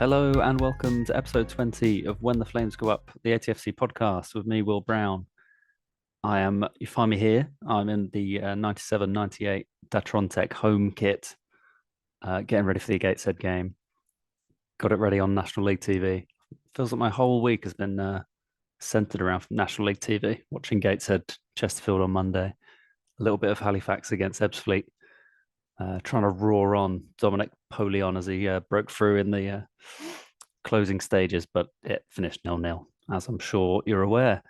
Hello and welcome to episode 20 of When the Flames Go Up, the ATFC podcast with me, Will Brown. You find me here. I'm in the 97-98 Datron home kit, getting ready for the Gateshead game. Got it ready on National League TV. Feels like my whole week has been centered around National League TV, watching Gateshead, Chesterfield on Monday, a little bit of Halifax against Ebbsfleet. Trying to roar on Dominic Polion as he broke through in the closing stages, but it finished 0-0, as I'm sure you're aware.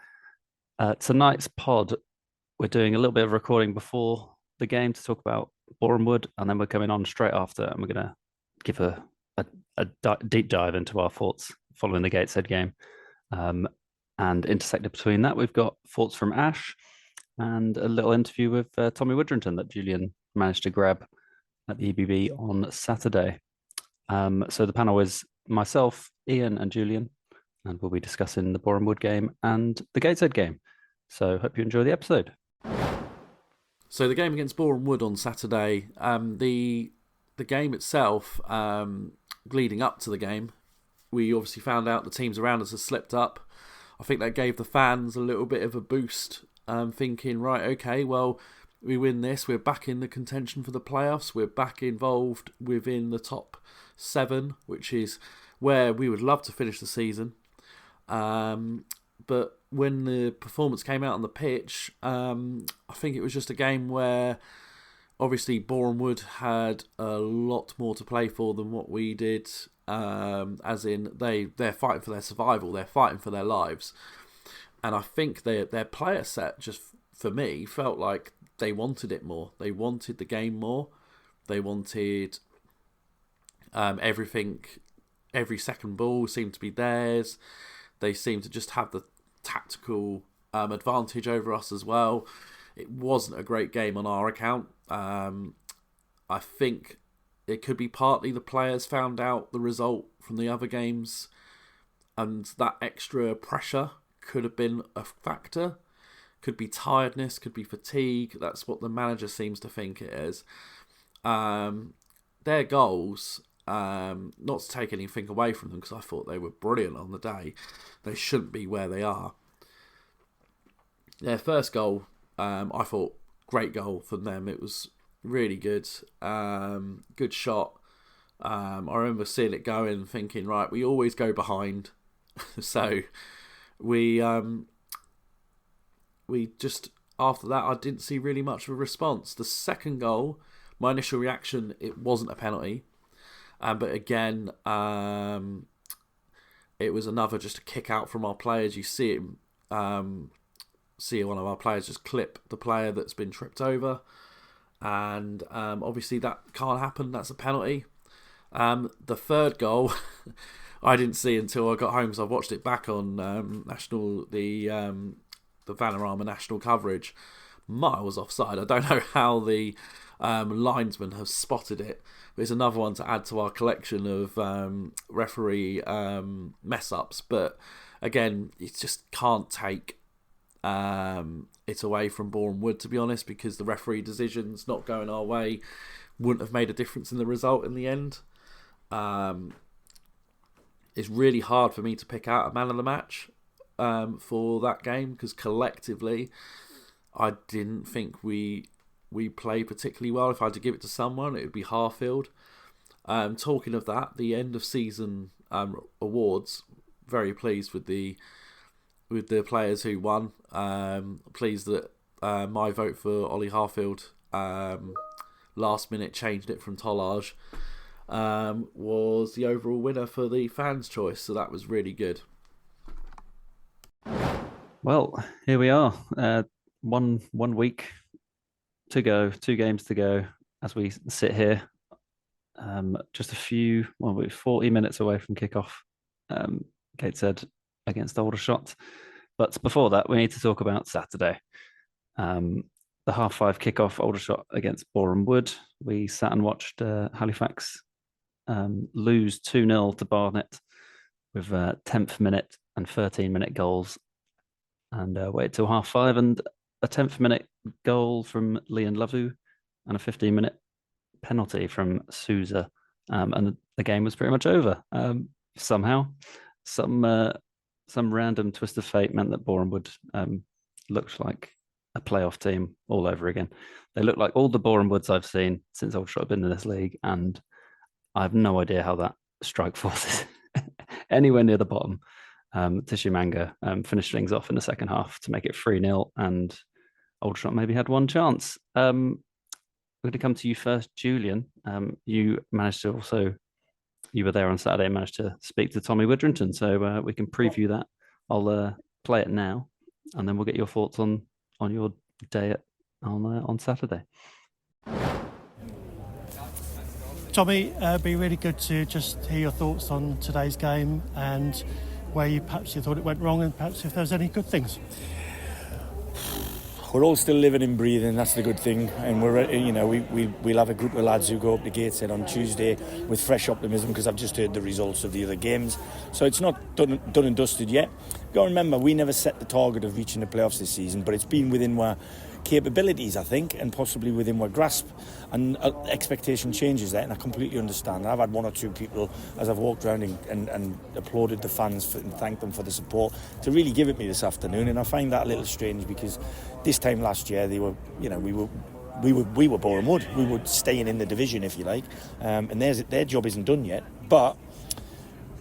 Tonight's pod, we're doing a little bit of recording before the game to talk about Boreham Wood, and then we're coming on straight after, and we're going to give a deep dive into our thoughts following the Gateshead game. And intersected between that, we've got thoughts from Ash and a little interview with Tommy Woodrington that Julian managed to grab at the EBB on Saturday. So the panel is myself, Ian and Julian, and we'll be discussing the Boreham Wood game and the Gateshead game. So hope you enjoy the episode. So the game against Boreham Wood on Saturday, the game itself, leading up to the game, we obviously found out the teams around us had slipped up. I think that gave the fans a little bit of a boost, thinking, right, okay, well, we win this, we're back in the contention for the playoffs, we're back involved within the top 7, which is where we would love to finish the season. But when the performance came out on the pitch, I think it was just a game where obviously Boreham Wood had a lot more to play for than what we did, as in they're fighting for their survival, they're fighting for their lives. And I think their player set, just for me, felt like they wanted it more. They wanted the game more. They wanted everything. Every second ball seemed to be theirs. They seemed to just have the tactical advantage over us as well. It wasn't a great game on our account. I think it could be partly the players found out the result from the other games, and that extra pressure could have been a factor. Could be tiredness, could be fatigue. That's what the manager seems to think it is. Their goals, not to take anything away from them, because I thought they were brilliant on the day. They shouldn't be where they are. Their first goal, I thought, great goal from them. It was really good. Good shot. I remember seeing it go and thinking, right, we always go behind. So we just, after that, I didn't see really much of a response. The second goal, my initial reaction, it wasn't a penalty. But again, it was another just a kick out from our players. You see it, see one of our players just clip the player that's been tripped over. And obviously that can't happen. That's a penalty. The third goal, I didn't see until I got home because I watched it back on the Vanarama national coverage, miles offside. I don't know how the linesmen have spotted it, but it's another one to add to our collection of referee mess-ups. But again, you just can't take it away from Boreham Wood, to be honest, because the referee decisions not going our way wouldn't have made a difference in the result in the end. It's really hard for me to pick out a man of the match for that game, because collectively I didn't think we played particularly well. If I had to give it to someone, it would be Harfield. Talking of that, the end of season awards, very pleased with the players who won. Pleased that my vote for Ollie Harfield, last minute changed it from Tollage, was the overall winner for the fans' choice, so that was really good. Well, here we are. One week to go, 2 games to go as we sit here. Just we're 40 minutes away from kickoff. Gateshead against Aldershot. But before that, we need to talk about Saturday. The 5:30 kickoff, Aldershot against Boreham Wood. We sat and watched Halifax lose 2-0 to Barnet with 10th minute and 13-minute goals, and waited till 5:30 and a 10th minute goal from Leon Lavu and a 15-minute penalty from Souza, and the game was pretty much over. somehow. Some random twist of fate meant that Boreham Wood looked like a playoff team all over again. They look like all the Boreham Woods I've seen since Old Trafford been in this league, and I have no idea how that strike force is anywhere near the bottom. Tissue Manga finished things off in the second half to make it 3-0, and Old Trafford maybe had one chance. We're going to come to you first, Julian. You managed to also, you were there on Saturday, managed to speak to Tommy Widrington, so we can preview that. I'll play it now, and then we'll get your thoughts on your day on Saturday. Tommy, it'd be really good to just hear your thoughts on today's game and where you thought it went wrong, and perhaps if there's any good things. We're all still living and breathing. That's the good thing, and we'll have a group of lads who go up to Gateshead on Tuesday with fresh optimism, because I've just heard the results of the other games, so it's not done and dusted yet. You've got to remember, we never set the target of reaching the playoffs this season, but it's been within our capabilities, I think, and possibly within our grasp, and expectation changes there, and I completely understand. I've had one or two people, as I've walked around and applauded the fans and thanked them for the support, to really give it me this afternoon, and I find that a little strange, because this time last year we were Boreham Wood. We were staying in the division, if you like, and their job isn't done yet, but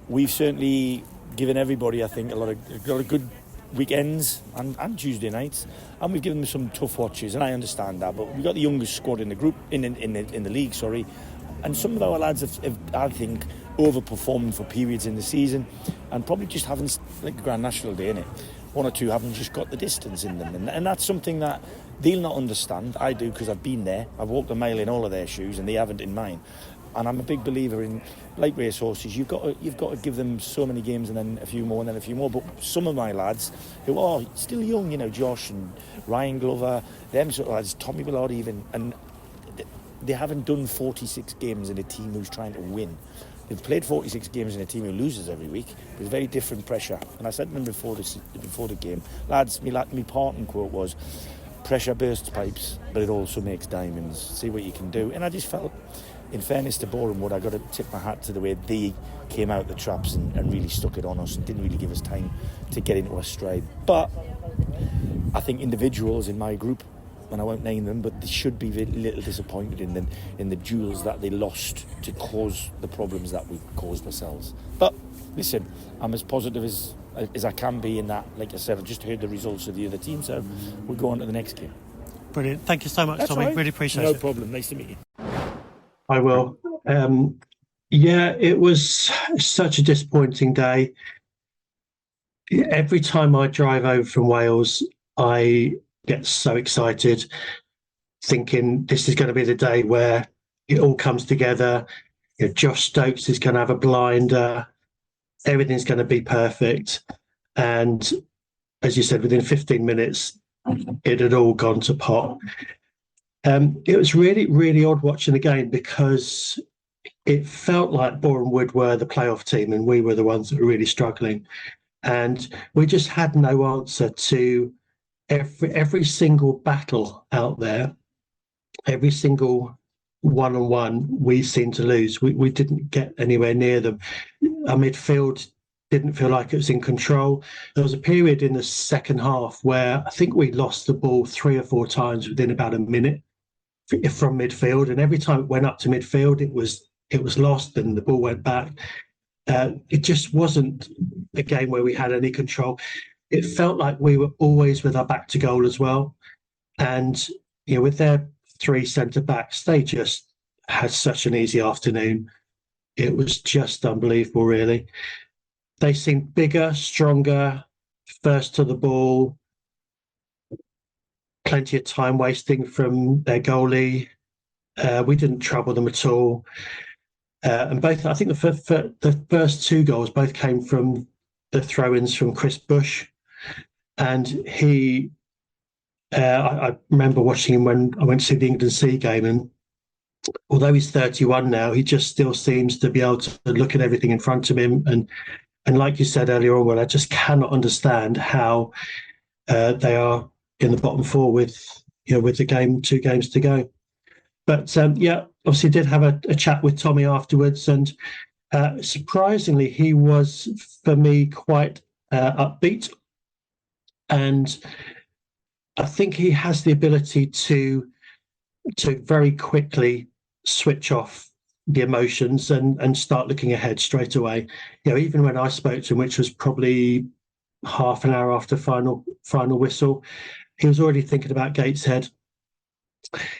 we've certainly given everybody, I think, a lot of good weekends and Tuesday nights, and we've given them some tough watches, and I understand that, but we've got the youngest squad in the group in the league, and some of our lads have I think, overperformed for periods in the season, and probably just haven't, like the Grand National Day, innit? One or two haven't just got the distance in them, and that's something that they'll not understand. I do, because I've been there. I've walked a mile in all of their shoes, and they haven't in mine. And I'm a big believer in, like racehorses, you've got to give them so many games, and then a few more, and then a few more. But some of my lads who are still young, Josh and Ryan Glover, them sort of lads, Tommy Willard even, and they haven't done 46 games in a team who's trying to win. They've played 46 games in a team who loses every week. There's very different pressure. And I said to them before the game, lads, my parting quote was, pressure bursts pipes, but it also makes diamonds. See what you can do. And I just felt, in fairness to Boreham Wood, I got to tip my hat to the way they came out the traps and really stuck it on us and didn't really give us time to get into our stride. But I think individuals in my group, and I won't name them, but they should be a little disappointed in the duels that they lost to cause the problems that we caused ourselves. But listen, I'm as positive as I can be in that. Like I said, I just heard the results of the other team, so we'll go on to the next game. Brilliant. Thank you so much, Tommy. Right. Really appreciate it. No problem. Nice to meet you. I will. It was such a disappointing day. Every time I drive over from Wales, I get so excited, thinking this is going to be the day where it all comes together. Josh Stokes is going to have a blinder. Everything's going to be perfect. And as you said, within 15 minutes, it had all gone to pot. It was really, really odd watching the game, because it felt like Boreham Wood were the playoff team and we were the ones that were really struggling. And we just had no answer to every single battle out there, every single one-on-one we seemed to lose. We didn't get anywhere near them. Our midfield didn't feel like it was in control. There was a period in the second half where I think we lost the ball 3 or 4 times within about a minute from midfield, and every time it went up to midfield, it was lost and the ball went back. It just wasn't a game where we had any control. It felt like we were always with our back to goal as well. And, with their 3 centre-backs, they just had such an easy afternoon. It was just unbelievable, really. They seemed bigger, stronger, first to the ball, plenty of time wasting from their goalie. We didn't trouble them at all. And both, I think the first 2 goals both came from the throw-ins from Chris Bush. And he, I remember watching him when I went to see the England C game, and although he's 31 now, he just still seems to be able to look at everything in front of him. And like you said earlier on, I just cannot understand how they are in the bottom 4 with the 2 games to go. But obviously did have a chat with Tommy afterwards, and Surprisingly, he was, for me, quite upbeat. And I think he has the ability to very quickly switch off the emotions and start looking ahead straight away. Even when I spoke to him, which was probably half an hour after final whistle, he was already thinking about Gateshead.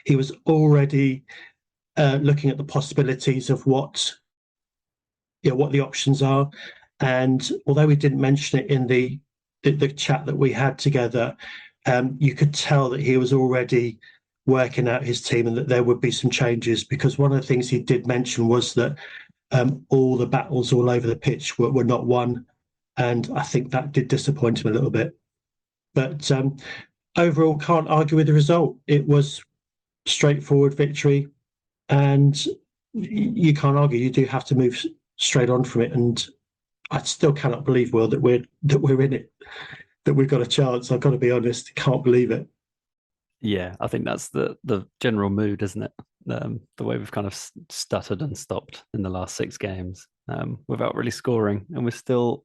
He was already looking at the possibilities of what the options are. And although we didn't mention it in the chat that we had together, you could tell that he was already working out his team and that there would be some changes, because one of the things he did mention was that all the battles all over the pitch were not won. And I think that did disappoint him a little bit. But overall, can't argue with the result. It was straightforward victory, and you can't argue. You do have to move straight on from it. And I still cannot believe, Will, that we're in it, that we've got a chance. I've got to be honest, can't believe it. Yeah, I think that's the general mood, isn't it? The way we've kind of stuttered and stopped in the last 6 games without really scoring, and we're still.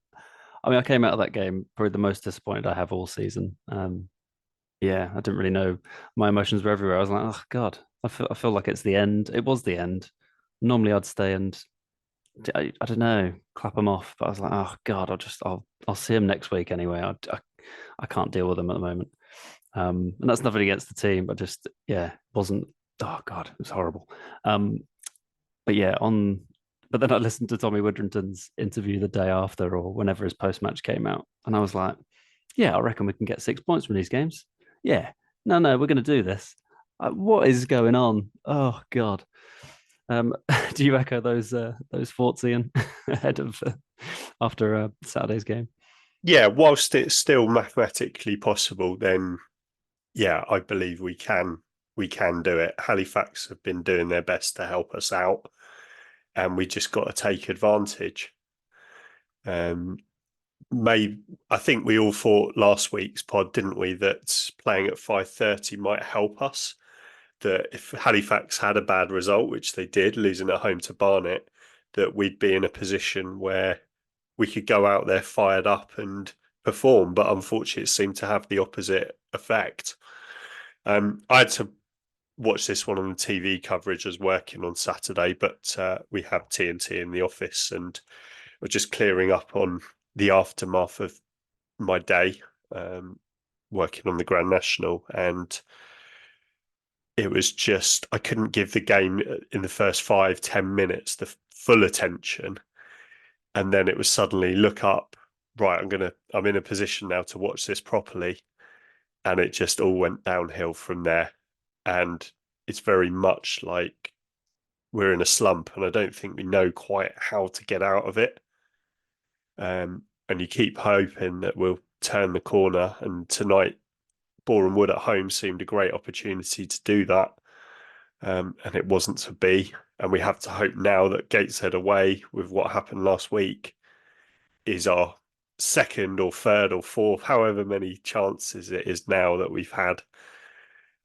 I mean, I came out of that game probably the most disappointed I have all season. Yeah, I didn't really know. My emotions were everywhere. I was like, oh God, I feel like it's the end. It was the end. Normally I'd stay and I don't know, clap them off, but I was like, oh God, I'll see him next week anyway. I can't deal with them at the moment. And that's nothing against the team, but just wasn't. Oh God, it was horrible. But yeah, but then I listened to Tommy Widdrington's interview the day after or whenever his post match came out, and I was like, yeah, I reckon we can get 6 points from these games. Yeah, no, we're going to do this. What is going on? Oh God. Do you echo those thoughts, Ian, ahead of after Saturday's game? Yeah, whilst it's still mathematically possible, then yeah, I believe we can do it. Halifax have been doing their best to help us out, and we just got to take advantage. I think we all thought last week's pod, didn't we, that playing at 5:30 might help us. That if Halifax had a bad result, which they did, losing at home to Barnet, that we'd be in a position where we could go out there fired up and perform. But unfortunately, it seemed to have the opposite effect. I had to watch this one on the TV coverage as working on Saturday, but we have TNT in the office and we're just clearing up on the aftermath of my day working on the Grand National, and it was just, I couldn't give the game in the first 5-10 minutes the full attention, and then it was suddenly look up, right, I'm in a position now to watch this properly, and it just all went downhill from there. And it's very much like we're in a slump, and I don't think we know quite how to get out of it. And you keep hoping that we'll turn the corner. And tonight, Boreham Wood at home seemed a great opportunity to do that. And it wasn't to be. And we have to hope now that Gateshead away, with what happened last week, is our second or third or fourth, however many chances it is now that we've had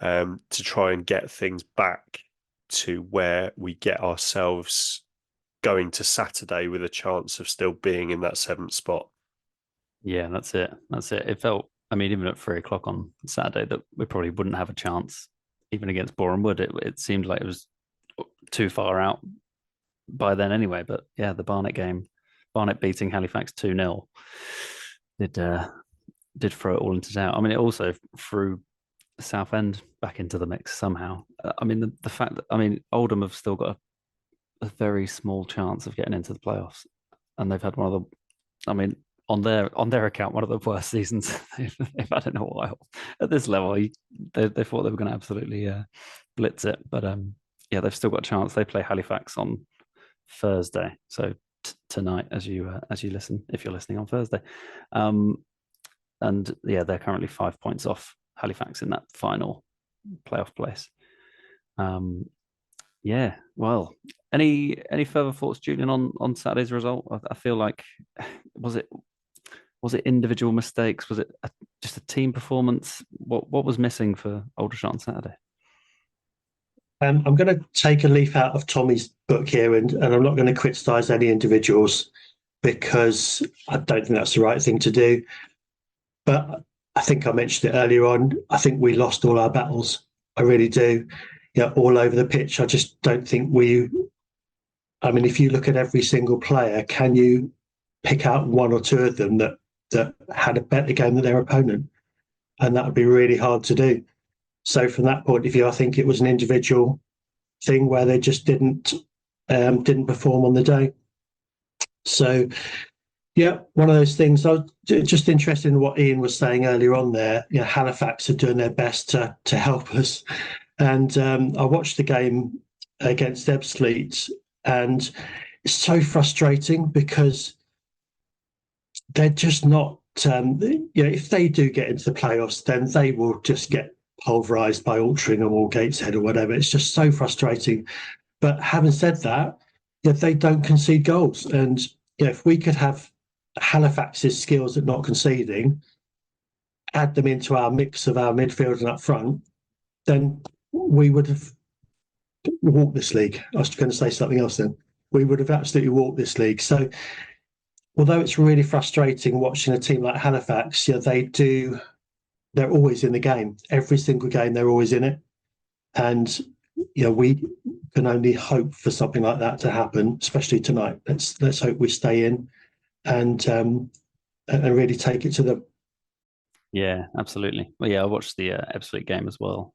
to try and get things back to where we get ourselves going to Saturday with a chance of still being in that 7th spot. Yeah, that's it. It felt, I mean, even at 3:00 on Saturday, that we probably wouldn't have a chance, even against Boreham Wood. It seemed like it was too far out by then anyway. But yeah, the Barnet game, Barnet beating Halifax 2-0 did throw it all into doubt. I mean, it also threw Southend back into the mix somehow. I mean, the fact that, I mean, Oldham have still got a very small chance of getting into the playoffs, and they've had one of the, I mean, on their account, one of the worst seasons they've had in a while. At this level, they thought they were going to absolutely blitz it, but yeah, they've still got a chance. They play Halifax on Thursday, so tonight, as you listen, if you're listening on Thursday, and yeah, they're currently 5 points off Halifax in that final playoff place. Yeah, well, any further thoughts, Julian, on Saturday's result? I feel like was it individual mistakes? Was it just a team performance? What was missing for Aldershot on Saturday? I'm going to take a leaf out of Tommy's book here, and I'm not going to criticise any individuals because I don't think that's the right thing to do. But I think I mentioned it earlier on. I think we lost all our battles. I really do. All over the pitch. I just don't think I mean, if you look at every single player, can you pick out one or two of them that had a better game than their opponent? And that would be really hard to do. So from that point of view, I think it was an individual thing where they just didn't perform on the day. So yeah, one of those things. I was just interested in what Ian was saying earlier on there. Halifax are doing their best to help us, and I watched the game against Ebbsfleet, and it's so frustrating because they're just not. If they do get into the playoffs, then they will just get pulverised by Altrincham or Gateshead or whatever. It's just so frustrating. But having said that, they don't concede goals, and if we could have Halifax's skills at not conceding, add them into our mix of our midfield and up front, then we would have walked this league. I was going to say something else then. We would have absolutely walked this league. So although it's really frustrating watching a team like Halifax, they're always in the game. Every single game, they're always in it. And we can only hope for something like that to happen, especially tonight. Let's hope we stay in and really take it to them. Yeah, absolutely. Well, yeah, I watched the Ebbsfleet game as well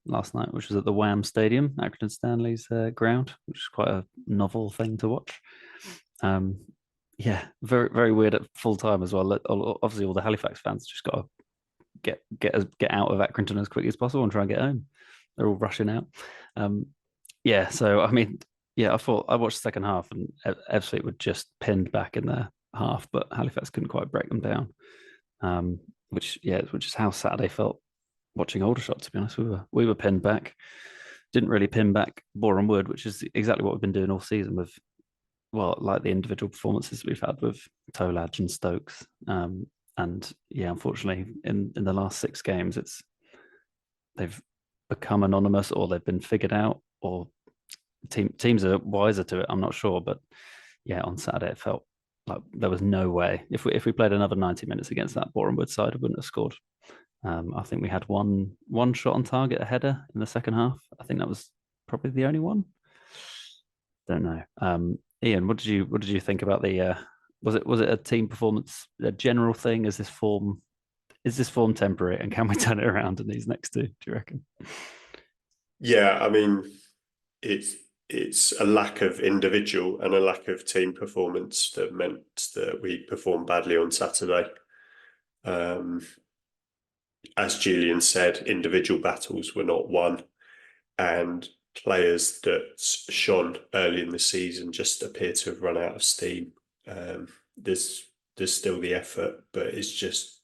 last night, which was at the Wham Stadium, Accrington Stanley's ground, which is quite a novel thing to watch. Yeah, very very weird at full time as well. Obviously, all the Halifax fans just got to get out of Accrington as quickly as possible and try and get home. They're all rushing out. Yeah, so I mean, yeah, I watched the second half and Ebbsfleet were just pinned back in their half, but Halifax couldn't quite break them down. Which is how Saturday felt watching Aldershot. To be honest, we were pinned back. Didn't really pin back Boreham Wood, which is exactly what we've been doing all season with, like the individual performances we've had with Tolaj and Stokes. And yeah, unfortunately, in the last 6 games, they've become anonymous, or they've been figured out, or teams are wiser to it. I'm not sure, but yeah, on Saturday it felt like there was no way. If we played another 90 minutes against that Boreham Wood side, we wouldn't have scored. I think we had one shot on target, a header in the second half. I think that was probably the only one. Don't know. Ian, what did you think about the? Was it a team performance, a general thing? Is this form temporary, and can we turn it around in these next 2? Do you reckon? Yeah, I mean, it's a lack of individual and a lack of team performance that meant that we performed badly on Saturday. As Julian said, individual battles were not won, and players that shone early in the season just appear to have run out of steam. There's still the effort, but it's just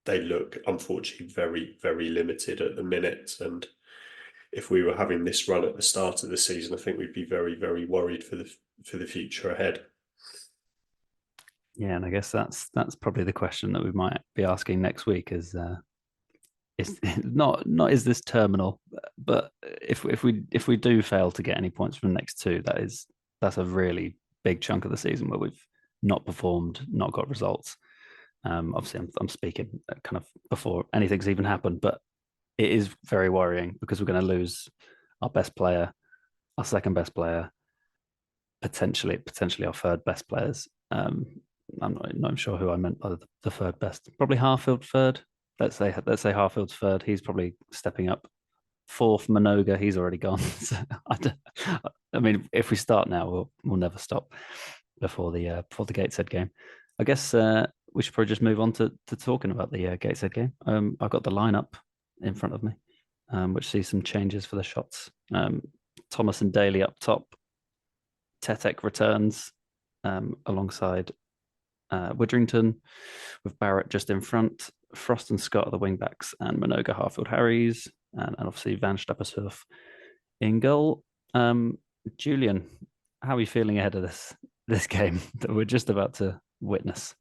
they look unfortunately very, very limited at the minute. And if we were having this run at the start of the season, I think we'd be very, very worried for the future ahead. Yeah, and I guess that's probably the question that we might be asking next week: is not is this terminal? But if we do fail to get any points from the next 2, that's a really big chunk of the season where we've not performed, not got results. Obviously, I'm speaking kind of before anything's even happened, but it is very worrying because we're going to lose our best player, our second best player, potentially our third best players. I'm not sure who I meant by the third best. Probably Harfield third. Let's say Harfield's third. He's probably stepping up. Fourth, Minoga. He's already gone. So I mean, if we start now, we'll never stop before the Gateshead game. I guess we should probably just move on to talking about the Gateshead game. I've got the lineup in front of me, which sees some changes for the shots. Thomas and Daly up top. Tetek returns alongside Widrington, with Barrett just in front. Frost and Scott are the wing backs, and Minoga, Harfield, Harries, and obviously Van Stappershoef in goal. Julian, how are you feeling ahead of this game that we're just about to witness?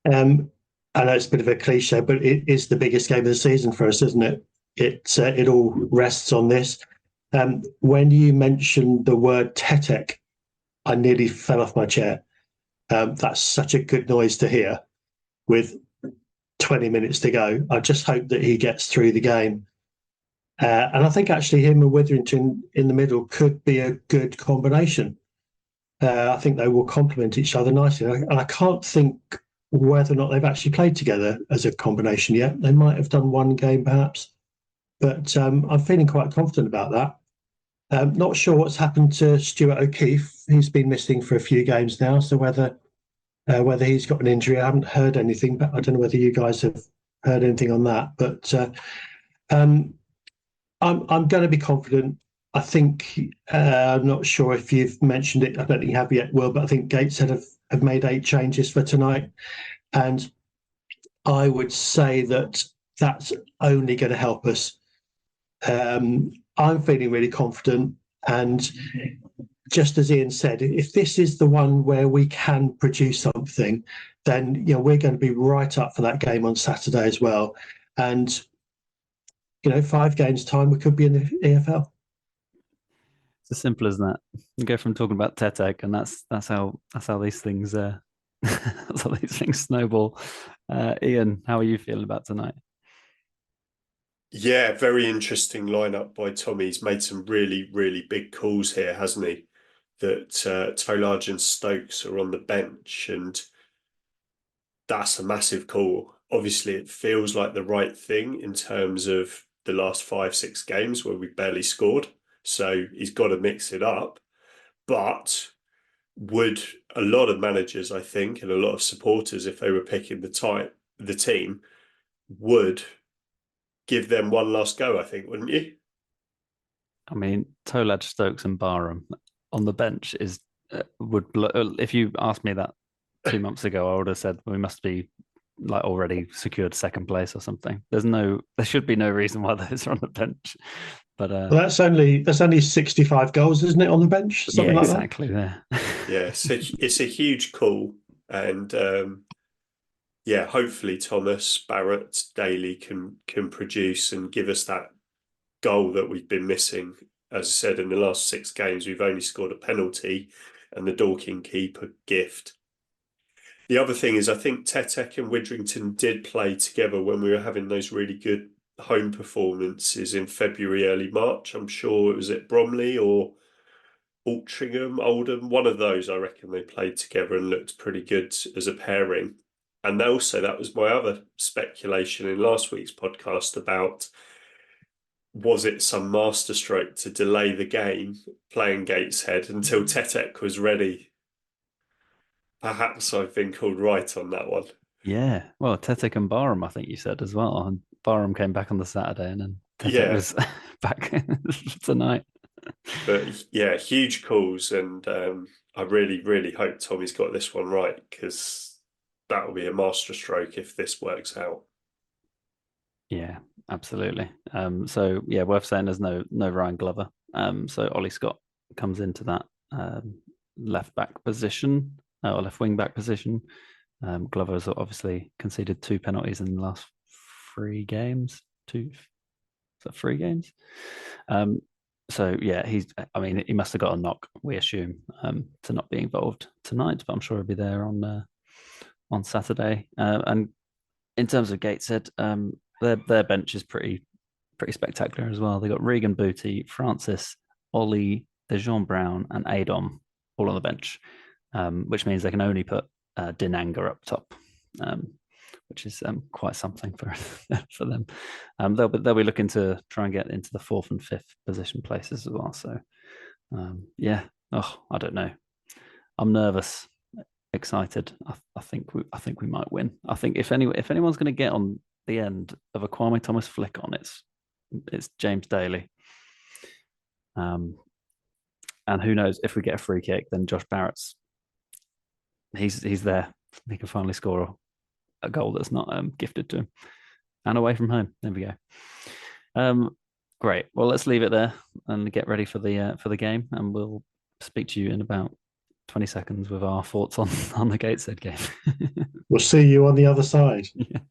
I know it's a bit of a cliche, but it is the biggest game of the season for us, isn't it? it all rests on this. When you mentioned the word Tetek, I nearly fell off my chair. That's such a good noise to hear with 20 minutes to go. I just hope that he gets through the game. And I think actually him and Witherington in the middle could be a good combination. I think they will complement each other nicely. And I can't think whether or not they've actually played together as a combination yet. They might have done one game perhaps, but I'm feeling quite confident about that. Not sure what's happened to Stuart O'Keefe. He's been missing for a few games now, so whether he's got an injury, I haven't heard anything, but I don't know whether you guys have heard anything on that. But I'm going to be confident. I think I'm not sure if you've mentioned it. I don't think you have yet, Will, but I think Gateshead have made 8 changes for tonight, and I would say that that's only going to help us. I'm feeling really confident, and just as Ian said, if this is the one where we can produce something, then we're going to be right up for that game on Saturday as well. And 5 games time, we could be in the EFL. It's as simple as that. You go from talking about Tetek, and that's how these things that's how these things snowball. Ian, how are you feeling about tonight? Yeah, very interesting lineup by Tommy. He's made some really, really big calls here, hasn't he? That Tolage and Stokes are on the bench, and that's a massive call. Obviously, it feels like the right thing in terms of the last 5-6 games where we barely scored. So he's got to mix it up. But would a lot of managers, I think, and a lot of supporters, if they were picking the team, would give them one last go, I think, wouldn't you? I mean, Tolage, Stokes and Barham on the bench is if you asked me that 2 months ago, I would have said we must be like already secured second place or something. There should be no reason why those are on the bench. But well, that's only 65 goals, isn't it, on the bench? Something like exactly that. Yeah, so it's a huge call, and hopefully Thomas, Barrett, Daly can produce and give us that goal that we've been missing. As I said, in the last 6 games, we've only scored a penalty and the Dorking keeper gift. The other thing is, I think Tetek and Witherington did play together when we were having those really good home performances in February, early March. I'm sure it was at Bromley or Altrincham, Oldham. One of those, I reckon they played together and looked pretty good as a pairing. And also, that was my other speculation in last week's podcast about, was it some masterstroke to delay the game playing Gateshead until Tetek was ready? Perhaps I've been called right on that one. Yeah. Well, Tetek and Barham, I think you said as well. And Barham came back on the Saturday, and then Tetek was back tonight. But yeah, huge calls. And I really, really hope Tommy's got this one right, because that will be a masterstroke if this works out. Yeah, absolutely. So yeah, worth saying there's no Ryan Glover. So Ollie Scott comes into that left back position or left wing back position. Glover's obviously conceded 2 penalties in the last 3 games. 2, is that 3 games? So yeah, he must have got a knock, we assume, to not be involved tonight, but I'm sure he'll be there on Saturday. And in terms of Gateshead, their bench is pretty spectacular as well. They got Regan Booty, Francis, Ollie, Dejon Brown, and Adom all on the bench, which means they can only put Dinanga up top, which is quite something for them. They'll be looking to try and get into the 4th and 5th position places as well. So I don't know. I'm nervous, excited. I think we might win. I think if anyone's going to get on the end of a Kwame Thomas flick on, it's James Daly. And who knows, if we get a free kick, then Josh Barrett's he's there. He can finally score a goal that's not gifted to him, and away from home. There we go. Great. Well, let's leave it there and get ready for the game, and we'll speak to you in about 20 seconds with our thoughts on the Gateshead game. We'll see you on the other side.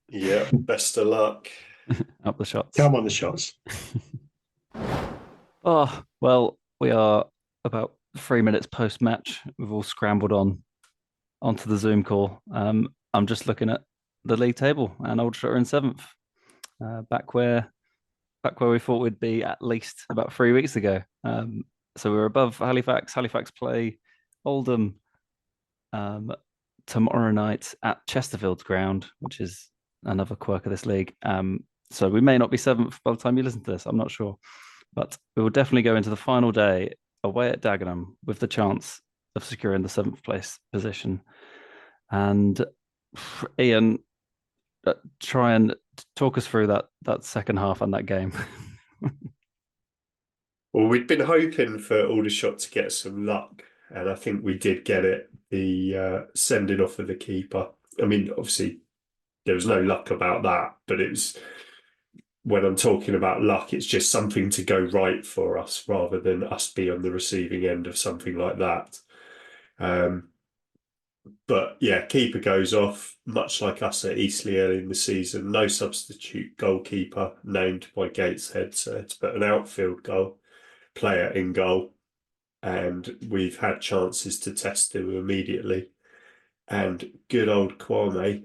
Yeah. Best of luck. Up the shots. Come on, the shots. Oh, well, we are about 3 minutes post-match. We've all scrambled onto the Zoom call. I'm just looking at the league table, and Aldershot are in seventh, back where we thought we'd be at least about 3 weeks ago. So we're above Halifax. Halifax play Oldham tomorrow night at Chesterfield's ground, which is another quirk of this league. So we may not be seventh by the time you listen to this. I'm not sure, but we will definitely go into the final day away at Dagenham with the chance of securing the seventh place position. And Ian, try and talk us through that second half and that game. Well, we'd been hoping for Aldershot to get some luck, and I think we did get it. The sending off of the keeper. I mean, obviously, there was no luck about that, but it was, when I'm talking about luck, it's just something to go right for us rather than us be on the receiving end of something like that. But yeah, keeper goes off, much like us at Eastleigh early in the season. No substitute goalkeeper named by Gateshead, so to put an outfield player in goal. And we've had chances to test him immediately. And good old Kwame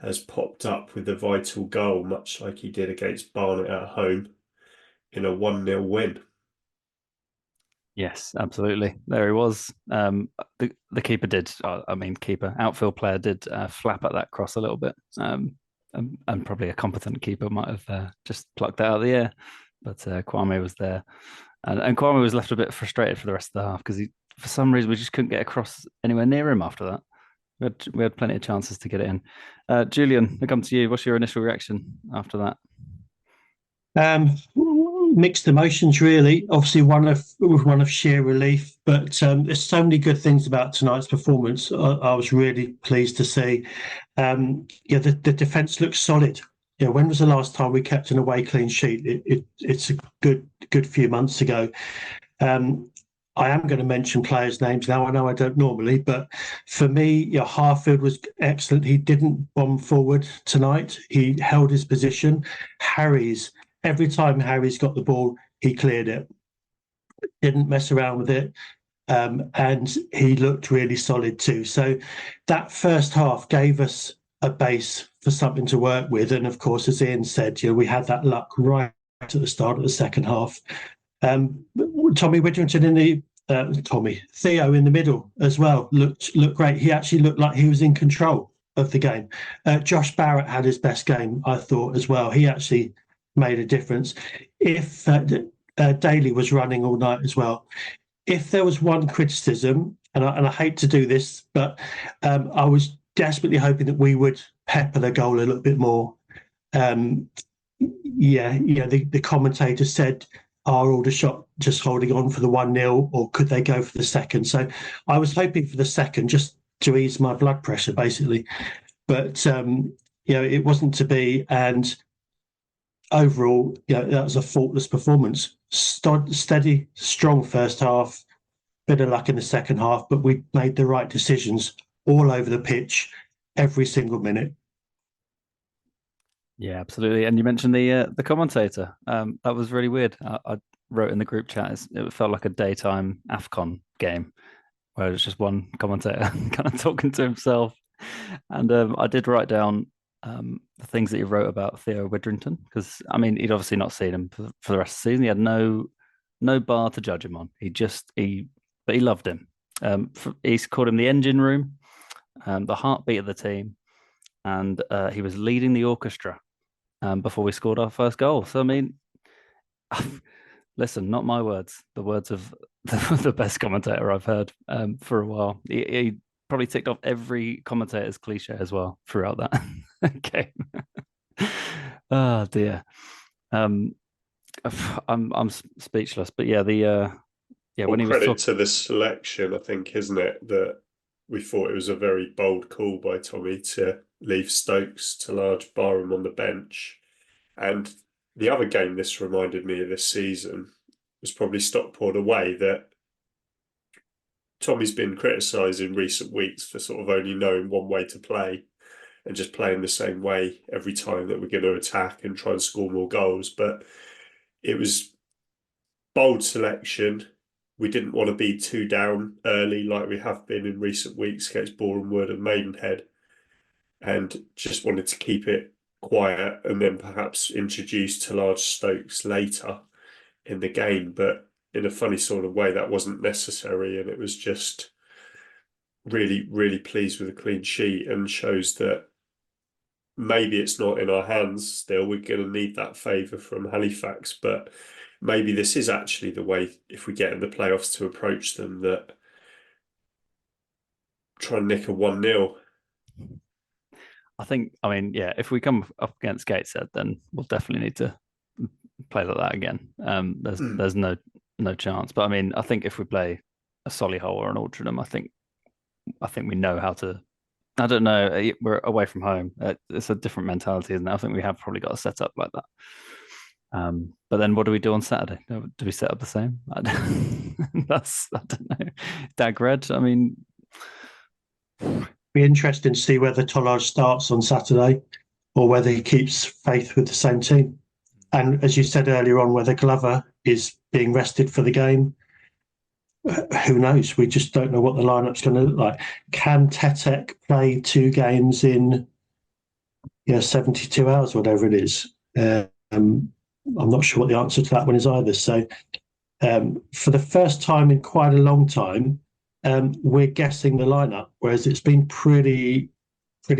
has popped up with a vital goal, much like he did against Barnet at home in a 1-0 win. Yes, absolutely. There he was. The keeper did. Outfield player did flap at that cross a little bit. And probably a competent keeper might have just plucked that out of the air. But Kwame was there, and Kwame was left a bit frustrated for the rest of the half because for some reason, we just couldn't get across anywhere near him after that. We had plenty of chances to get it in. Julian, I come to you. What's your initial reaction after that? Mixed emotions, really. Obviously, one of sheer relief, but there's so many good things about tonight's performance. I was really pleased to see. The defence looks solid. When was the last time we kept an away clean sheet? It's a good few months ago. I am going to mention players' names now. I know I don't normally, but for me, Harfield was excellent. He didn't bomb forward tonight. He held his position. Every time Harry's got the ball, he cleared it. Didn't mess around with it. And he looked really solid too. So that first half gave us a base for something to work with. And of course, as Ian said, we had that luck right at the start of the second half. Tommy Widrington Theo in the middle as well looked great. He actually looked like he was in control of the game. Josh Barrett had his best game, I thought, as well. He actually made a difference. If Daly was running all night as well. If there was one criticism, and I hate to do this, but I was desperately hoping that we would pepper the goal a little bit more. The commentator said, are Aldershot just holding on for the 1-0, or could they go for the second? So I was hoping for the second just to ease my blood pressure, basically. But, it wasn't to be. And overall, that was a faultless performance. Steady, strong first half, bit of luck in the second half, but we made the right decisions all over the pitch, every single minute. Yeah, absolutely. And you mentioned the commentator. That was really weird. I wrote in the group chat, it felt like a daytime AFCON game where it was just one commentator kind of talking to himself. And I did write down the things that he wrote about Theo Widrington, because he'd obviously not seen him for the rest of the season. He had no bar to judge him on. But he loved him. He's called him the engine room, the heartbeat of the team, and he was leading the orchestra before we scored our first goal. So listen, not my words, the words of the best commentator I've heard for a while. He probably ticked off every commentator's cliche as well throughout that game. Oh dear. I'm speechless, but when he was credit to the selection, I think, isn't it, that we thought it was a very bold call by Tommy to leave Stokes to large Barham on the bench. And the other game this reminded me of this season was probably Stockport away, that Tommy's been criticised in recent weeks for sort of only knowing one way to play. and just playing the same way every time that we're going to attack and try and score more goals. But it was bold selection. We didn't want to be too down early like we have been in recent weeks against Boreham Wood and Maidenhead, and just wanted to keep it quiet and then perhaps introduce Large Stokes later in the game. But in a funny sort of way, that wasn't necessary, and it was just really, really pleased with a clean sheet, and shows that maybe it's not in our hands still. We're going to need that favour from Halifax, but maybe this is actually the way, if we get in the playoffs, to approach them, that try and nick a 1-0. I mean, yeah, if we come up against Gateshead, then we'll definitely need to play like that again. There's no chance. But I mean, I think if we play a Solihull or an Altrincham, I think we know how to. I don't know. We're away from home. It's a different mentality, isn't it? I think we have probably got a setup like that. But then what do we do on Saturday? Do we set up the same? I don't know. Dagred. I mean, Be interesting to see whether Tollard starts on Saturday or whether he keeps faith with the same team. And as you said earlier on, whether Glover is being rested for the game. Who knows? We just don't know what the lineup's going to look like. Can Tetek play 2 games in 72 hours, whatever it is? I'm not sure what the answer to that one is either. So for the first time in quite a long time, we're guessing the lineup, whereas it's been pretty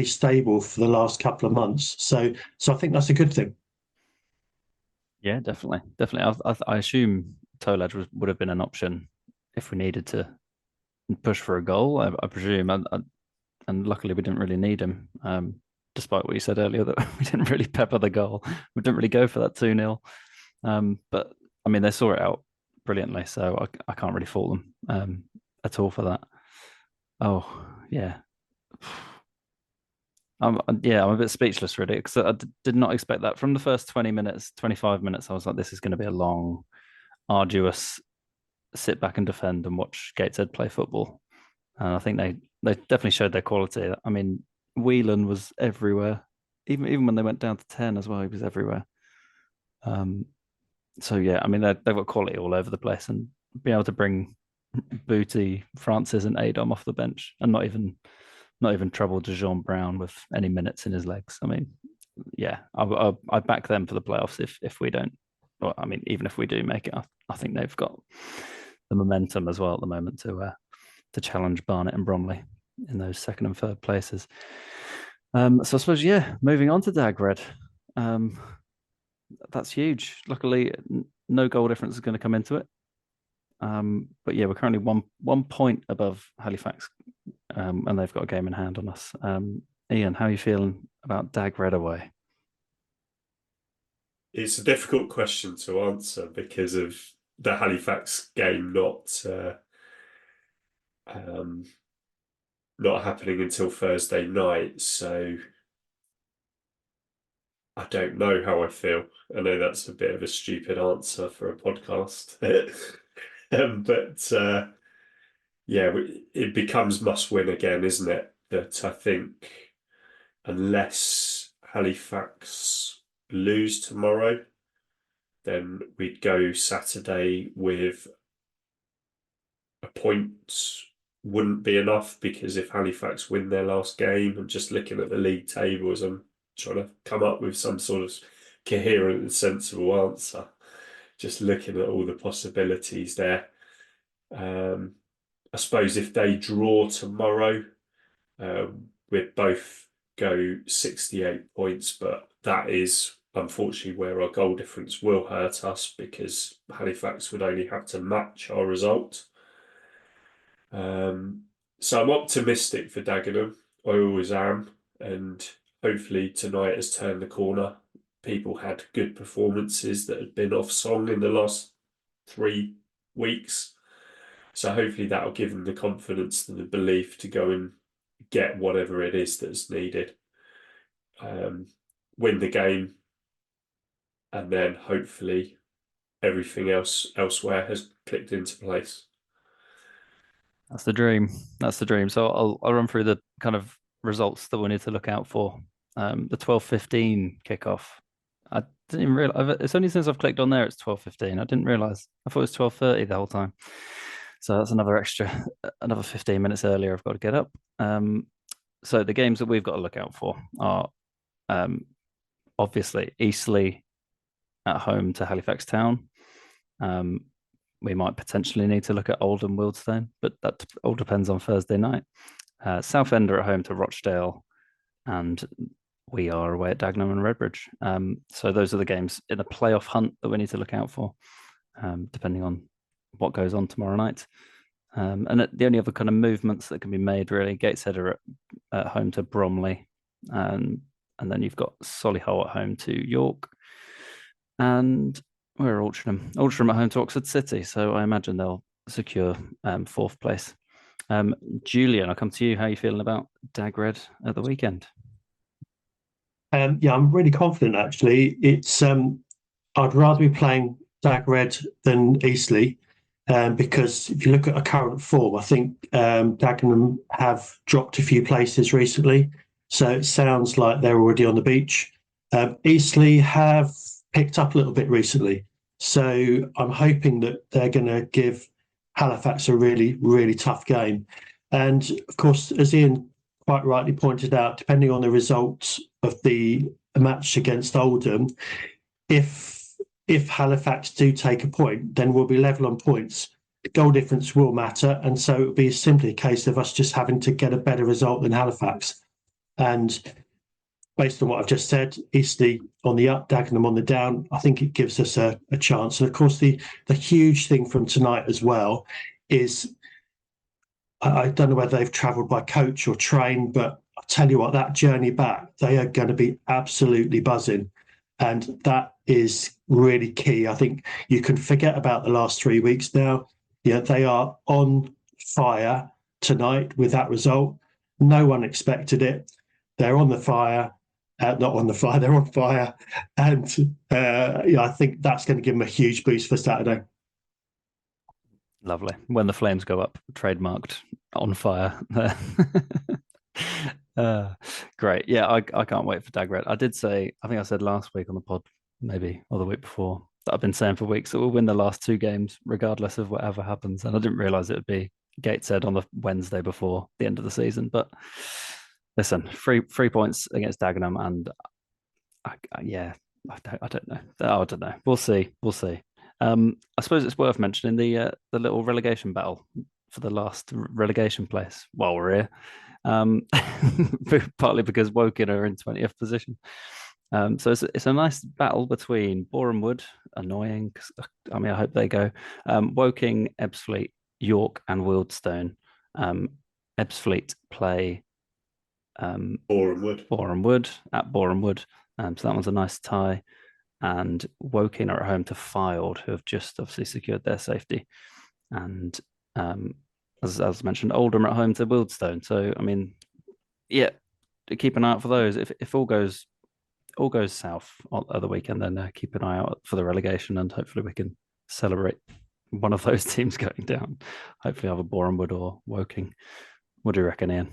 stable for the last couple of months. So I think that's a good thing. yeah, definitely. I assume Tolaj would have been an option if we needed to push for a goal. I presume, and luckily we didn't really need him. Despite what you said earlier, that we didn't really pepper the goal. We didn't really go for that 2-0. But I mean, they saw it out brilliantly, so I can't really fault them at all for that. Oh, yeah. I'm a bit speechless really, because I did not expect that. From the first 20 minutes, 25 minutes, I was like, this is going to be a long, arduous sit back and defend and watch Gateshead play football. And I think they definitely showed their quality. I mean, Whelan was everywhere. Even when they went down to 10 as well, he was everywhere. So yeah, I mean, they've got quality all over the place, and be able to bring Booty, Francis, and Adom off the bench, and not even trouble Dijon Brown with any minutes in his legs. I mean, yeah, I back them for the playoffs if we don't. Well, I mean, even if we do make it, I think they've got the momentum as well at the moment to challenge Barnet and Bromley in those second and third places. So I suppose, yeah, moving on to Dagred. That's huge. Luckily, no goal difference is going to come into it. But yeah, we're currently one point above Halifax, and they've got a game in hand on us. Ian, how are you feeling about Dagred away? It's a difficult question to answer because of the Halifax game not happening until Thursday night. So I don't know how I feel. I know that's a bit of a stupid answer for a podcast. But yeah, it becomes must win again, isn't it? That I think unless Halifax lose tomorrow, then we'd go Saturday with a point wouldn't be enough, because if Halifax win their last game, I'm just looking at the league tables, I'm trying to come up with some sort of coherent and sensible answer, just looking at all the possibilities there. I suppose if they draw tomorrow, we'd both go 68 points, but that is unfortunately where our goal difference will hurt us, because Halifax would only have to match our result. So I'm optimistic for Dagenham. I always am, and hopefully tonight has turned the corner. People had good performances that had been off song in the last 3 weeks. So hopefully that'll give them the confidence and the belief to go and get whatever it is that's needed. Win the game, and then hopefully everything else elsewhere has clicked into place. That's the dream. So I'll run through the kind of results that we need to look out for. The 12:15 kickoff. I didn't even realize. It's only since I've clicked on there it's 12:15. I didn't realize. I thought it was 12:30 the whole time. So that's another 15 minutes earlier. I've got to get up. So the games that we've got to look out for are obviously Eastleigh at home to Halifax Town. We might potentially need to look at Oldham Wealdstone, but that all depends on Thursday night. Southend are at home to Rochdale, and we are away at Dagenham and Redbridge. So those are the games in the playoff hunt that we need to look out for, depending on what goes on tomorrow night. And the only other kind of movements that can be made, really, Gateshead are at home to Bromley, and then you've got Solihull at home to York, and where are Altrincham? Altrincham at home to Oxford City. So I imagine they'll secure fourth place. Julian, I'll come to you. How are you feeling about Dagred at the weekend? Yeah, I'm really confident, actually. It's I'd rather be playing Dagred than Eastleigh, because if you look at a current form, I think Dagenham have dropped a few places recently. So it sounds like they're already on the beach. Eastleigh have picked up a little bit recently. So I'm hoping that they're going to give Halifax a really, really tough game. And of course, as Ian quite rightly pointed out, depending on the results of the match against Oldham, if Halifax do take a point, then we'll be level on points. The goal difference will matter, and so it will be simply a case of us just having to get a better result than Halifax. And based on what I've just said, Eastleigh on the up, Dagenham on the down, I think it gives us a chance. And of course, the huge thing from tonight as well is, I don't know whether they've travelled by coach or train, but I'll tell you what, that journey back, they are going to be absolutely buzzing. And that is really key. I think you can forget about the last 3 weeks now. Yeah, they are on fire tonight with that result. No one expected it. They're on the fire. Not on the fire, they're on fire. And I think that's going to give them a huge boost for Saturday. Lovely. When the flames go up, trademarked on fire. Great. Yeah, I can't wait for Dagred. I did say, I think I said last week on the pod, maybe, or the week before, that I've been saying for weeks that we'll win the last two games, regardless of whatever happens. And I didn't realise it would be Gateshead on the Wednesday before the end of the season. But listen, 3 points against Dagenham, and I don't know. I don't know. We'll see. I suppose it's worth mentioning the little relegation battle for the last relegation place while we're here. Partly because Woking are in 20th position. So it's a nice battle between Boreham Wood, annoying. I mean, I hope they go. Woking, Ebbsfleet, York, and Wealdstone. Ebbsfleet play Boreham Wood at Boreham Wood. So that one's a nice tie. And Woking are at home to Fylde, who have just obviously secured their safety. And as mentioned, Oldham are at home to Wealdstone. So I mean, yeah, keep an eye out for those. If all goes south at the weekend, then keep an eye out for the relegation, and hopefully we can celebrate one of those teams going down. Hopefully either Boreham Wood or Woking. What do you reckon, Ian?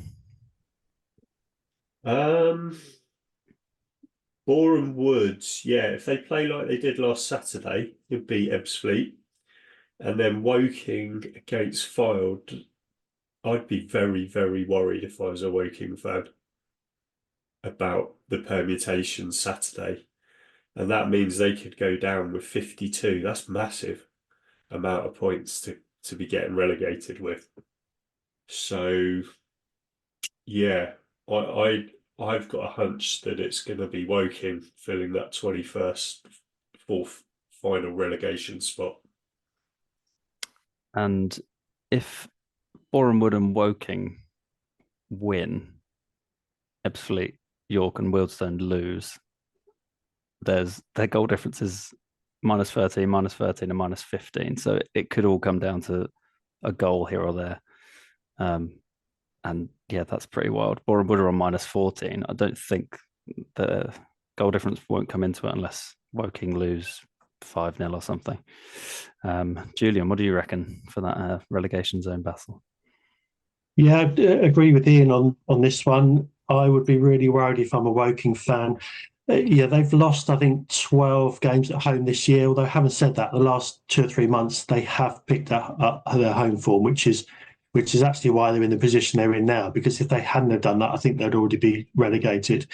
Boreham Wood, yeah, if they play like they did last Saturday, it'd be Ebbsfleet. And then Woking against Fylde, I'd be very, very worried if I was a Woking fan about the permutation Saturday. And that means they could go down with 52. That's massive amount of points to be getting relegated with. So, yeah, I've got a hunch that it's going to be Woking filling that 21st, fourth final relegation spot. And if Boreham Wood and Woking win, Ebbsfleet, York, and Wealdstone lose, their goal difference is -13, -13, and -15. So it could all come down to a goal here or there. And yeah, that's pretty wild. Boreham Wood are on -14. I don't think the goal difference won't come into it unless Woking lose 5-0 or something. Julian, what do you reckon for that relegation zone battle? Yeah, I agree with Ian on this one. I would be really worried if I'm a Woking fan. Yeah, they've lost, I think, 12 games at home this year. Although having said that, the last 2 or 3 months they have picked up their home form, which is actually why they're in the position they're in now. Because if they hadn't have done that, I think they'd already be relegated.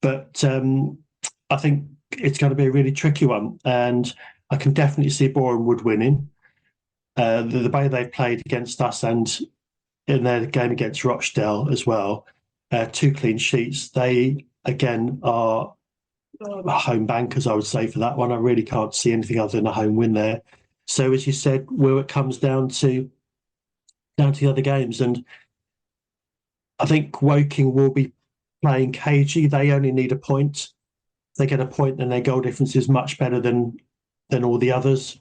But I think it's going to be a really tricky one, and I can definitely see Boreham Wood winning. The way they've played against us and in their game against Rochdale as well, 2 clean sheets. They again are home bankers, I would say, for that one. I really can't see anything other than a home win there. So as you said, Will, it comes down to the other games, and I think Woking will be playing cagey. They only need a point. If they get a point, then their goal difference is much better than all the others.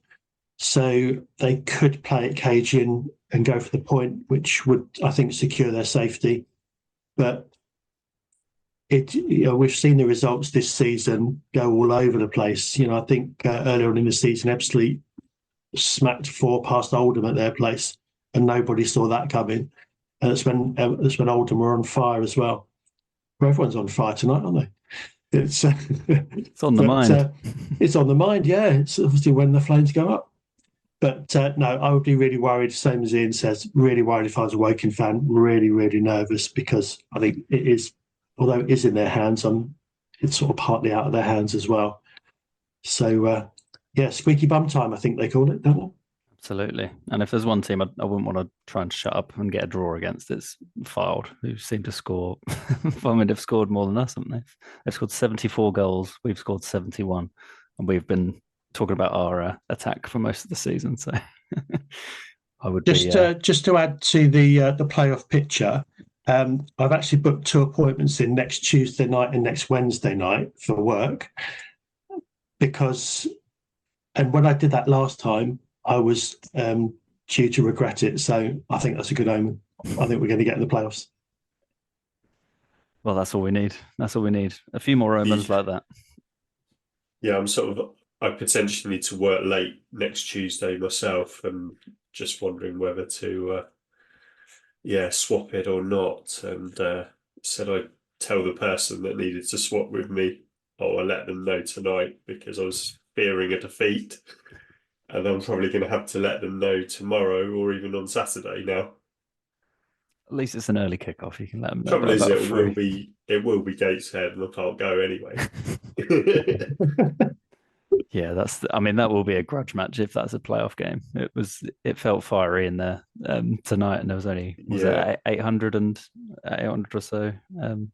So they could play it cagey and go for the point, which would, I think, secure their safety. But we've seen the results this season go all over the place. I think earlier on in the season, Ebbsfleet smacked 4 past Oldham at their place, and nobody saw that coming. And that's when Oldham were on fire as well. Well, everyone's on fire tonight, aren't they? It's on the mind. It's on the mind, yeah. It's obviously when the flames go up. But no, I would be really worried, same as Ian says, really worried if I was a Woking fan, really, really nervous, because I think it is, although it is in their hands, it's sort of partly out of their hands as well. So, yeah, squeaky bum time, I think they call it, don't they? Absolutely. And if there's one team I wouldn't want to try and shut up and get a draw against, it's Fylde, who seem to score. I mean, they've scored more than us, haven't they? They've scored 74 goals. We've scored 71. And we've been talking about our attack for most of the season. So I would just to add to the playoff picture, I've actually booked 2 appointments in next Tuesday night and next Wednesday night for work, and when I did that last time, I was due to regret it. So I think that's a good omen. I think we're going to get in the playoffs. Well, that's all we need. That's all we need. A few more omens like that. Yeah, I potentially need to work late next Tuesday myself, and just wondering whether to swap it or not. And said I'd tell the person that needed to swap with me, I let them know tonight, because I was fearing a defeat. And I'm probably going to have to let them know tomorrow or even on Saturday now. At least it's an early kickoff. You can let them know. Trouble is, it will be Gateshead, and I can't go anyway. Yeah, that will be a grudge match if that's a playoff game. It felt fiery in there tonight, and there was only 800 or so.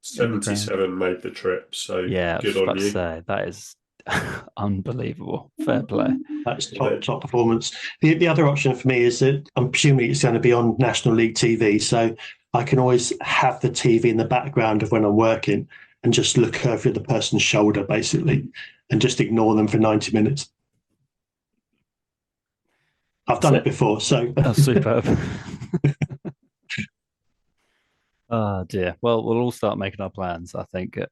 77 made the trip, so yeah, good I was on about you. to say that is unbelievable. Fair play. That's top performance. The other option for me is that I'm presuming it's going to be on National League TV, so I can always have the TV in the background of when I'm working and just look over the person's shoulder, basically, and just ignore them for 90 minutes. I've done it before, so... That's superb. Oh, dear. Well, we'll all start making our plans, I think, at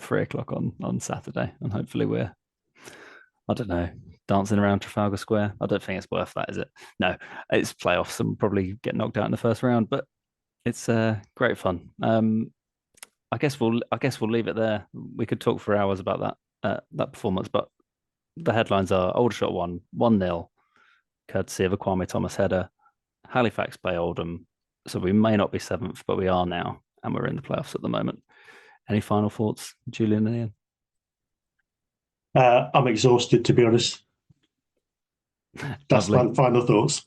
3:00 on Saturday, and hopefully we're, I don't know, dancing around Trafalgar Square. I don't think it's worth that, is it? No, it's playoffs and we'll probably get knocked out in the first round, but it's great fun. I guess we'll leave it there. We could talk for hours about that performance, but the headlines are Aldershot won 1-0, courtesy of a Kwame Thomas header. Halifax play Oldham, so we may not be 7th, but we are now, and we're in the playoffs at the moment. Any final thoughts, Julian and Ian? I'm exhausted, to be honest. That's my final thoughts.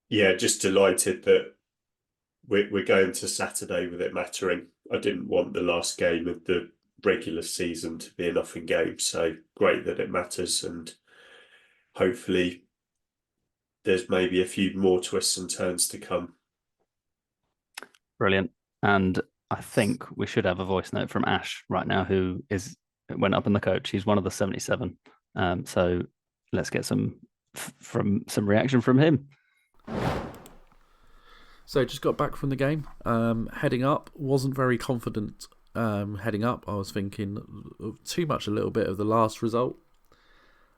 Yeah, just delighted that we're going to Saturday with it mattering. I didn't want the last game of the regular season to be a nothing game, so great that it matters, and hopefully there's maybe a few more twists and turns to come. Brilliant. And I think we should have a voice note from Ash right now, who went up in the coach. He's one of the 77. So let's get some reaction from him. So just got back from the game. Heading up, wasn't very confident. Heading up, I was thinking too much a little bit of the last result.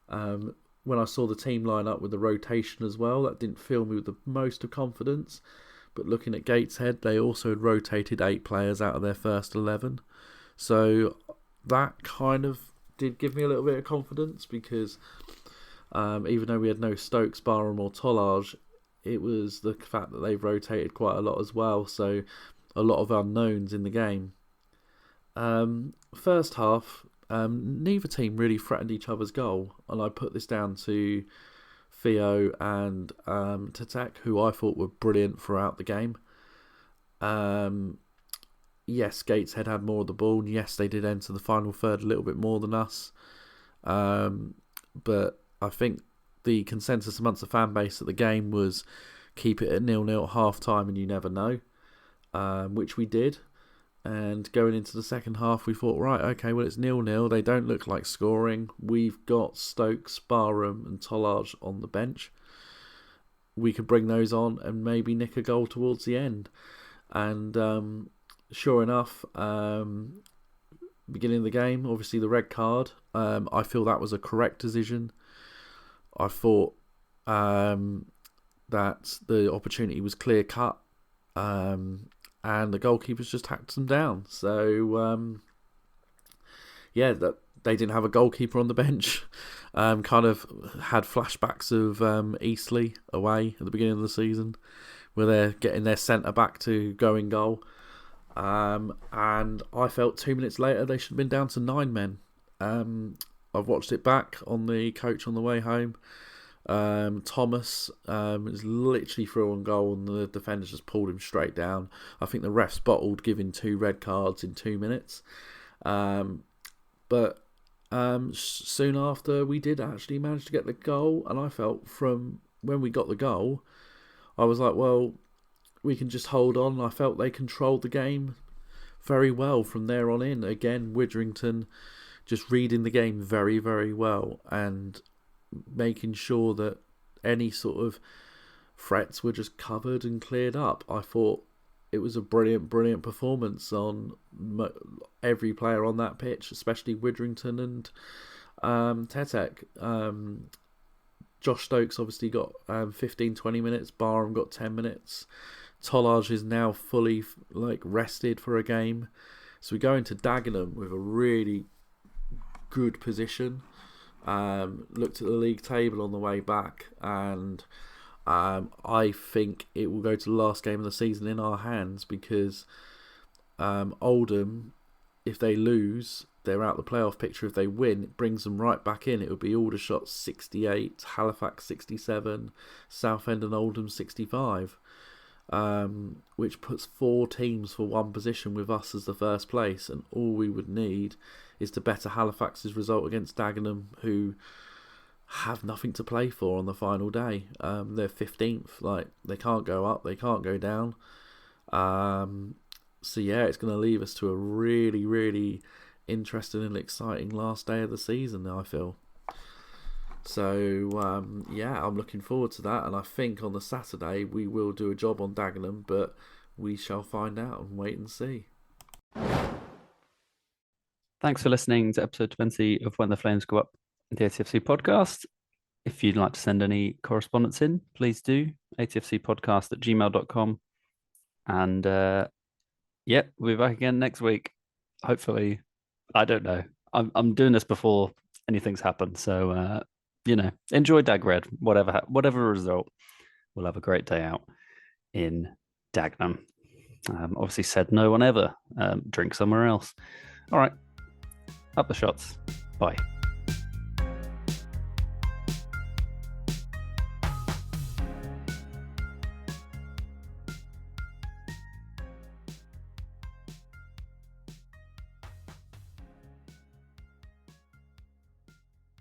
When I saw the team line up with the rotation as well, that didn't fill me with the most of confidence. But looking at Gateshead, they also had rotated 8 players out of their first 11. So that kind of did give me a little bit of confidence, because even though we had no Stokes, Barham or Tollage, it was the fact that they've rotated quite a lot as well. So a lot of unknowns in the game. First half, neither team really threatened each other's goal, and I put this down to Theo and Tatek, who I thought were brilliant throughout the game. Yes, Gateshead had more of the ball, and yes, they did enter the final third a little bit more than us. But I think the consensus amongst the fan base at the game was keep it at 0-0 at half time and you never know, which we did. And going into the second half, we thought, right, okay, well, it's 0-0. They don't look like scoring. We've got Stokes, Barham and Tollage on the bench. We could bring those on and maybe nick a goal towards the end. And sure enough, beginning of the game, obviously the red card, I feel that was a correct decision. I thought that the opportunity was clear cut. And the goalkeepers just hacked them down. So, that they didn't have a goalkeeper on the bench. Kind of had flashbacks of Eastleigh away at the beginning of the season, where they're getting their centre back to go in goal. And I felt 2 minutes later they should have been down to 9 men. I've watched it back on the coach on the way home. Thomas is literally through on goal and the defenders just pulled him straight down. I think the refs bottled giving 2 red cards in 2 minutes. But soon after we did actually manage to get the goal, and I felt from when we got the goal, I was like, well, we can just hold on. I felt they controlled the game very well from there on in. Again, Widrington just reading the game very, very well and making sure that any sort of threats were just covered and cleared up. I thought it was a brilliant, brilliant performance on every player on that pitch, especially Widrington and Tetek. Josh Stokes obviously got 15-20 minutes. Barham got 10 minutes. Tollage is now fully rested for a game. So we go into Dagenham with a really good position. Looked at the league table on the way back, and I think it will go to the last game of the season in our hands, because Oldham, if they lose, they're out the playoff picture. If they win, it brings them right back in. It would be Aldershot 68, Halifax 67, Southend and Oldham 65, which puts 4 teams for one position with us as the first place, and all we would need is to better Halifax's result against Dagenham, who have nothing to play for on the final day. They're 15th. They can't go up, they can't go down. So yeah, it's going to leave us to a really, really interesting and exciting last day of the season, I feel. So I'm looking forward to that, and I think on the Saturday we will do a job on Dagenham, but we shall find out and wait and see. Thanks for listening to episode 20 of When the Flames Go Up, the ATFC podcast. If you'd like to send any correspondence in, please do. atfcpodcast@gmail.com. And we'll be back again next week. Hopefully, I don't know. I'm doing this before anything's happened. So, enjoy Dag Red, whatever result. We'll have a great day out in Dagenham. Obviously said no one ever drink somewhere else. All right. Up the shots. Bye.